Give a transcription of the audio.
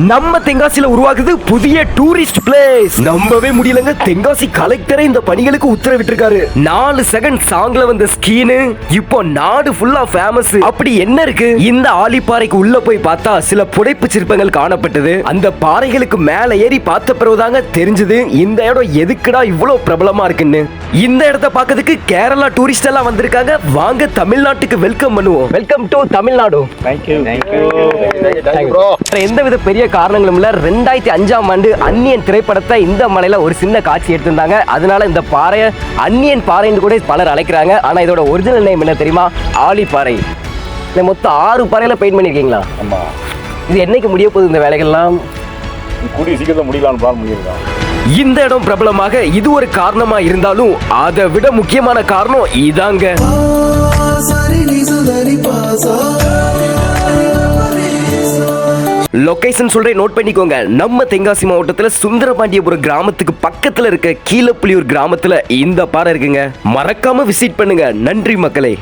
நம்ம தென்காசியில உருவாக்குது புதிய டூரிஸ்ட் பிளேஸ். நம்பவே முடியலங்க, தென்காசி கலெக்டரே இந்த பணிகளுக்கு உத்தரவிட்டிருக்காரு. 4 செகண்ட் சாங்ல வந்த ஸ்கீனு இப்போ நாடு ஃபுல்லா ஃபேமஸ். அப்படி என்ன இருக்கு? இந்த ஆலிப்பாறைக்கு உள்ள போய் பார்த்தா சில புடைப்பு சிற்பங்கள் காணப்பட்டது. அந்த பாறைகளுக்கு மேல ஏறி பார்த்த பிறகுதாங்க தெரிஞ்சது இந்த இடம் எதுக்குடா இவ்வளவு பிரபலமா இருக்குன்னு. இந்த இடத்தை பார்க்கிறதுக்கு கேரளா டூரிஸ்ட் எல்லாம் வந்திருக்காங்க. வாங்க தமிழ்நாட்டுக்கு வெல்கம் பண்ணுவோம். Welcome to Tamil Nadu. எந்தவித பெரிய காரணங்களும் இல்ல. 2005ஆம் ஆண்டு அந்நியன் திரைப்படத்தை இந்த மலையில ஒரு சின்ன காட்சி எடுத்திருந்தாங்க. அதனால இந்த பாறையை அந்நியன் பாறைன்னு கூட பலர் அழைக்கிறாங்க. ஆனா இதோட ஒரிஜினல் நேம் என்ன தெரியுமா? ஆலிப்பாறை. மொத்தம் 6 பாறையில பெயிண்ட் பண்ணிருக்கீங்களா? ஆமா. இது என்னைக்கு முடிய போகுது இந்த வேலைகள்லாம்? கூடிய சீக்கிரத்தில் முடியலான்னு பிளான் பண்ணியிருக்கான். இந்த இடம் பிரபலமாக இது ஒரு காரணமா இருந்தாலும் அதை விட முக்கியமான காரணம் இதாங்க. லொகேஷன் சொல்றேன், நோட் பண்ணிக்கோங்க. நம்ம தென்காசி மாவட்டத்துல சுந்தரபாண்டியபுரம் கிராமத்துக்கு பக்கத்துல இருக்க கீழப்புலியூர் கிராமத்துல இந்த பாறை இருக்குங்க. மறக்காம விசிட் பண்ணுங்க. நன்றி மக்களே.